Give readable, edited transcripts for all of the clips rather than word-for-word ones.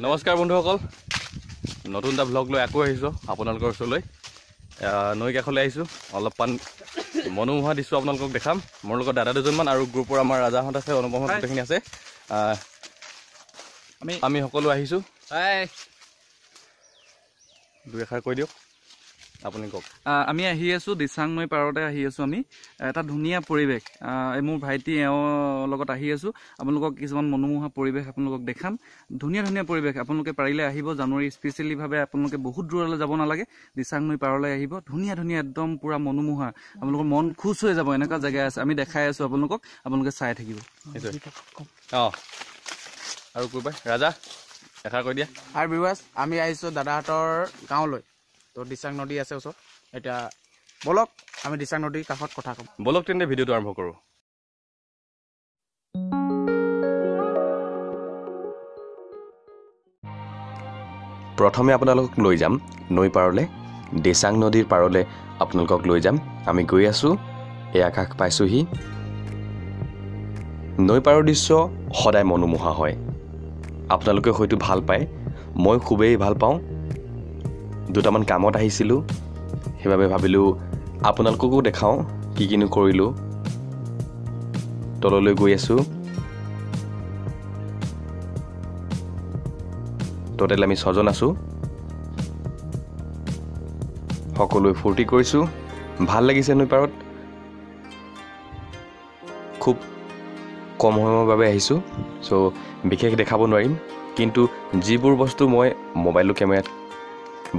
নমস্কাৰ বন্ধুসকল, নতুন এটা ব্লগ লৈ আকৌ আহিছোঁ আপোনালোকৰ ওচৰলৈ। নৈ কাষলৈ আহিছোঁ, অলপমান মনোমোহা দৃশ্য আপোনালোকক দেখাম। মোৰ লগত দাদা দুজনমান আৰু গ্ৰুপৰ আমাৰ ৰাজাহঁত আছে, অনুপমহঁত গোটেইখিনি আছে। আমি সকলো আহিছোঁ। দুই এষাৰ কৈ দিয়ক, আপুনি কওক। আমি আহি আছোঁ দিচাং নৈ পাৰতে আহি আছোঁ। আমি এটা ধুনীয়া পৰিৱেশ, মোৰ ভাইটি এওঁৰ লগত আহি আছোঁ। আপোনালোকক কিছুমান মনোমোহা পৰিৱেশ আপোনালোকক দেখাম। ধুনীয়া ধুনীয়া পৰিৱেশ, আপোনালোকে পাৰিলে আহিব। জানুৱাৰী স্পেচিয়েলিভাৱে আপোনালোকে বহুত দূৰলৈ যাব নালাগে, দিচাং নৈ পাৰলৈ আহিব। ধুনীয়া ধুনীয়া একদম পূৰা মনোমোহা, আপোনালোকৰ মন খুচ হৈ যাব। এনেকুৱা জেগা আছে, আমি দেখাই আছোঁ আপোনালোকক, আপোনালোকে চাই থাকিব। আৰু কৈ পাই ৰাজা এষাৰ কৈ দিয়া। হাই ভিউৱাৰ্ছ, আমি আহিছোঁ দাদাহঁতৰ গাঁৱলৈ। তো দিচাং নদী আছে ওচৰত। এতিয়া বলক আমি দিচাং নদীৰ কাষত কথা ক'ম। বলক তেন্তে ভিডিঅ'টো আৰম্ভ কৰোঁ। প্ৰথমে আপোনালোকক লৈ যাম নৈ পাৰলৈ, দিচাং নদীৰ পাৰলৈ আপোনালোকক লৈ যাম। আমি গৈ আছোঁ, এই আকাশ পাইছোঁহি। নৈ পাৰৰ দৃশ্য সদায় মনোমোহা হয়। আপোনালোকে হয়তো ভাল পায়, মই খুবেই ভাল পাওঁ। দুটামান কামত আহিছিলোঁ, সেইবাবে ভাবিলোঁ আপোনালোককো দেখাওঁ কি কিনো কৰিলোঁ। তললৈ গৈ আছোঁ। টোটেল আমি 6জন আছোঁ। সকলোৱে ফূৰ্তি কৰিছোঁ, ভাল লাগিছে নৈ পাৰত। খুব কম সময়ৰ বাবে আহিছোঁ, চ' বিশেষ দেখাব নোৱাৰিম। কিন্তু যিবোৰ বস্তু মই মোবাইলৰ কেমেৰাত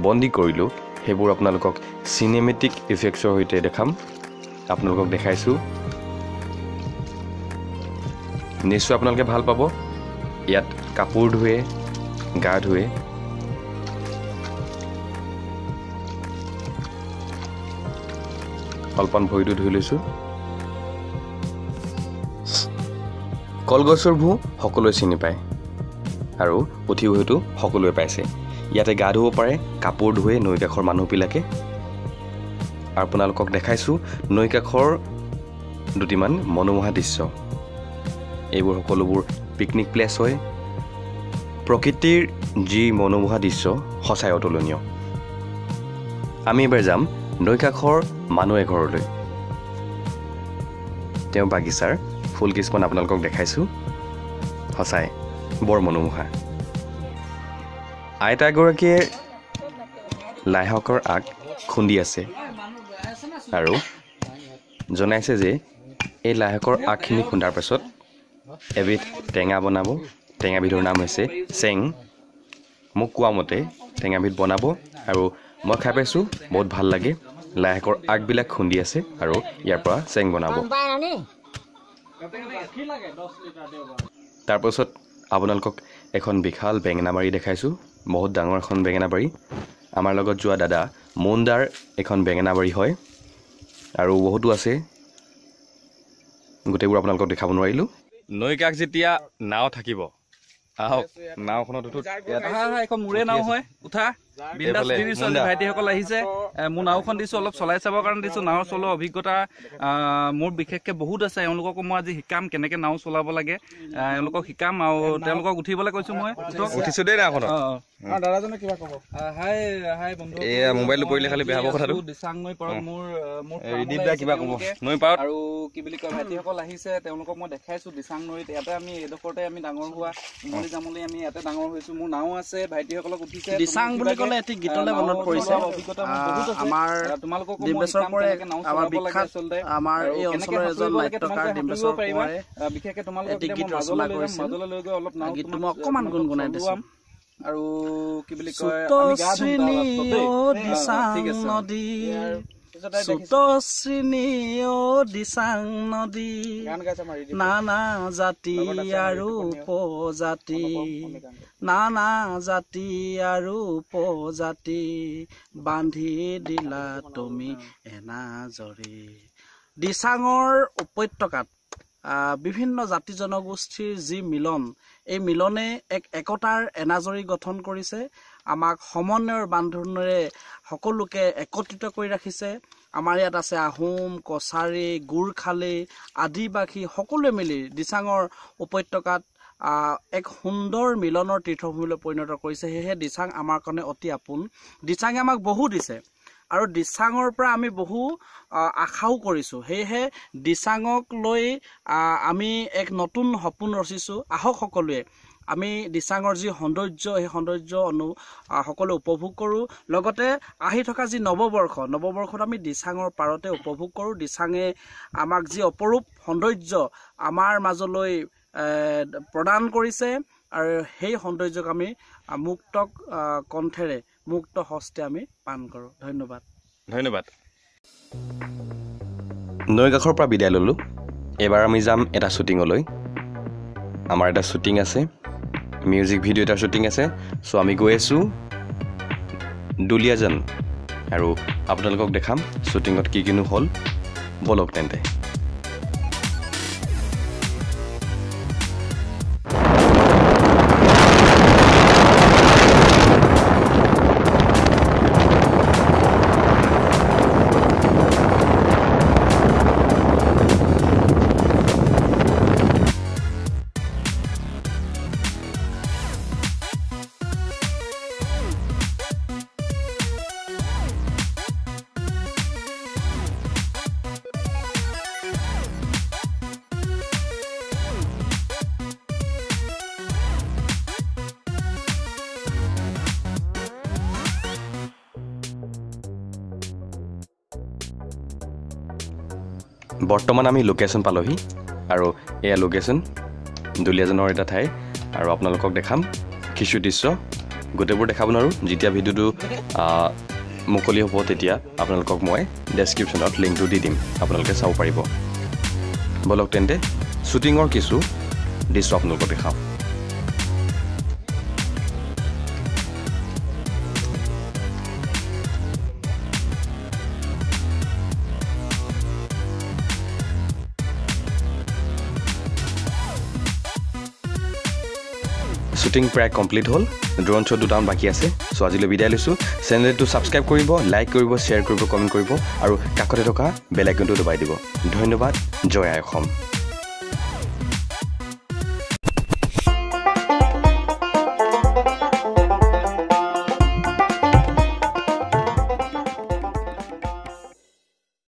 বন্দী কৰিলোঁ, সেইবোৰ আপোনালোকক চিনেমেটিক ইফেক্টছৰ সৈতে দেখাম। আপোনালোকক দেখাইছোঁ, নিশ্চয় আপোনালোকে ভাল পাব। ইয়াত কাপোৰ ধুৱে, গা ধুৱে। অলপমান ভৰিটো ধুই লৈছোঁ। কলগছৰ ভূ সকলোৱে চিনি পায় আৰু পুঠি ভূটো সকলোৱে পাইছে। ইয়াতে গা ধুব পাৰে, কাপোৰ ধুৱে নৈ কাষৰ মানুহবিলাকে। আৰু আপোনালোকক দেখাইছোঁ নৈ কাষৰ দুটিমান মনোমোহা দৃশ্য। এইবোৰ সকলোবোৰ পিকনিক প্লেচ হয়। প্ৰকৃতিৰ যি মনোমোহা দৃশ্য সঁচাই অতুলনীয়। আমি এইবাৰ যাম নৈ কাষৰ মানুহ এঘৰলৈ। তেওঁ বাগিচাৰ ফুল কিছুমান আপোনালোকক দেখাইছোঁ, সঁচাই বৰ মনোমোহা। আইতা এগৰাকীয়ে লাইশাকৰ আগ খুন্দি আছে আৰু জনাইছে যে এই লাইশাকৰ আগখিনি খুন্দাৰ পাছত এবিধ টেঙা বনাব। টেঙাবিধৰ নাম হৈছে চেং। মোক কোৱা মতে টেঙাবিধ বনাব আৰু মই খাই পাইছোঁ, বহুত ভাল লাগে। লাইশাকৰ আগবিলাক খুন্দি আছে আৰু ইয়াৰ পৰা চেং বনাব। তাৰপাছত আপোনালোকক এখন বিশাল বেঙেনাবাৰী দেখাইছোঁ, বহুত ডাঙৰ এখন বেঙেনাবাৰী। আমাৰ লগত যোৱা দাদা মুন্দাৰ এখন বেঙেনাবাৰী হয়, আৰু বহুতো আছে, গোটেইবোৰ আপোনালোকক দেখাব নোৱাৰিলোঁ। নৈ কাষ যেতিয়া নাও থাকিব, আহক নাওখনত উঠো। এখন মোৰে নাও হয়, উঠা বিন্দাছ। ভাইটিসকল আহিছে, মোৰ নাওখন দিছোঁ, অলপ চলাই চাবৰ কাৰণে দিছোঁ। নাও চলোৱা অভিজ্ঞতা মোৰ বিশেষকৈ বহুত আছে। এওঁলোককো মই আজি শিকাম কেনেকৈ নাও চলাব লাগে, এওঁলোকক শিকাম আৰু তেওঁলোকক উঠিবলৈ কৈছোঁ। মই উঠিছোঁ দেই নাওখনত। দাদাজনে কিবা ক'ব? হাই হাই বন্ধু, এয়া মোবাইলটো পৰিলে খালি বেয়া হ'ব কথাটো। দিচাং নৈ পাৰত মোৰ কিবা ক'ব নৈ পাৰত আৰু কি বুলি কয়, ভাইটিসকল আহিছে, তেওঁলোকক মই দেখাইছোঁ দিচাং নৈত। ইয়াতে আমি এইডোখৰতে আমি ডাঙৰ হোৱা, উমলি জামলি আমি ইয়াতে ডাঙৰ হৈছোঁ। মোৰ নাও আছে, ভাইটিসকলক উঠিছে। দিচাং বুলি ক'লে এটি গীতলৈ মনত পৰিছে। আমাৰ ডিম্বেশ্বৰ কোঁৱৰে, আমাৰ বিখ্যাত আমাৰ এই অঞ্চলৰ এজন নাট্যকাৰ ডিম্বেশ্বৰ কোঁৱৰে এটি গীত ৰচনা কৰিছিল। গীতটো মই অকণমান গুণগুণাই দিছোঁ। আৰু কি বুলি কয়, দিচাং নদী নানা জাতি আৰু উপজাতি, নানা জাতি আৰু উপজাতি বান্ধি দিলা তুমি এনাজৰি। দিচাঙৰ উপত্যকাত বিভিন্ন জাতি জনগোষ্ঠীৰ যি মিলন, এই মিলনে এক একতাৰ এনাজৰী গঠন কৰিছে। আমাক সমন্বয়ৰ বান্ধোনেৰে সকলোকে একত্ৰিত কৰি ৰাখিছে। আমাৰ ইয়াত আছে আহোম, কছাৰী, গোৰ্খালী, আদিবাসী সকলোৱে মিলি দিচাঙৰ উপত্যকাত এক সুন্দৰ মিলনৰ তীৰ্থভূমিলৈ পৰিণত কৰিছে সেয়েহে দিচাং আমাৰ কাৰণে অতি আপোন দিচাঙে আমাক বহু দিছে আৰু দিচাঙৰ পৰা আমি বহু আশাও কৰিছোঁ সেয়েহে দিচাঙক লৈ আমি এক নতুন সপোন ৰচিছোঁ আহক সকলোৱে আমি দিচাঙৰ যি সৌন্দৰ্য সেই সৌন্দৰ্য সকলো উপভোগ কৰোঁ লগতে আহি থকা যি নৱবৰ্ষত আমি দিচাঙৰ পাৰতে উপভোগ কৰোঁ দিচাঙে আমাক যি অপৰূপ সৌন্দৰ্য আমাৰ মাজলৈ প্ৰদান কৰিছে আৰু সেই সৌন্দৰ্যক আমি মুক্ত কণ্ঠেৰে মুক্ত হস্তে আমি পান কৰোঁ ধন্যবাদ নৈ কাষৰ পৰা বিদায় ল'লোঁ এবাৰ আমি যাম এটা শ্বুটিঙলৈ আমাৰ এটা শ্বুটিং আছে মিউজিক ভিডিঅ' এটা শ্বুটিং আছে চ' আমি গৈ আছোঁ দুলীয়াজান আৰু আপোনালোকক দেখাম শ্বুটিঙত কি কিনো হ'ল বলক তেন্তে বৰ্তমান আমি লোকেশ্যন পালোহি আৰু এয়া লোকেশ্যন দুলীয়াজানৰ এটা ঠাই আৰু আপোনালোকক দেখাম কিছু দৃশ্য গোটেইবোৰ দেখাব নোৱাৰোঁ যেতিয়া ভিডিঅ'টো মুকলি হ'ব তেতিয়া আপোনালোকক মই ডেছক্ৰিপশ্যনত লিংকটো দি দিম আপোনালোকে চাব পাৰিব বলক তেন্তে শ্বুটিঙৰ কিছু দৃশ্য আপোনালোকক দেখাওঁ শ্বুটিং প্ৰায় কমপ্লিট হ'ল ড্ৰোন শ্বট দুটামান বাকী আছে চ' আজিলৈ বিদায় লৈছোঁ চেনেলটো ছাবস্ক্ৰাইব কৰিব লাইক কৰিব শ্বেয়াৰ কৰিব কমেণ্ট কৰিব আৰু কাষতে থকা বেল আইকনটো দবাই দিব ধন্যবাদ জয় আই অসম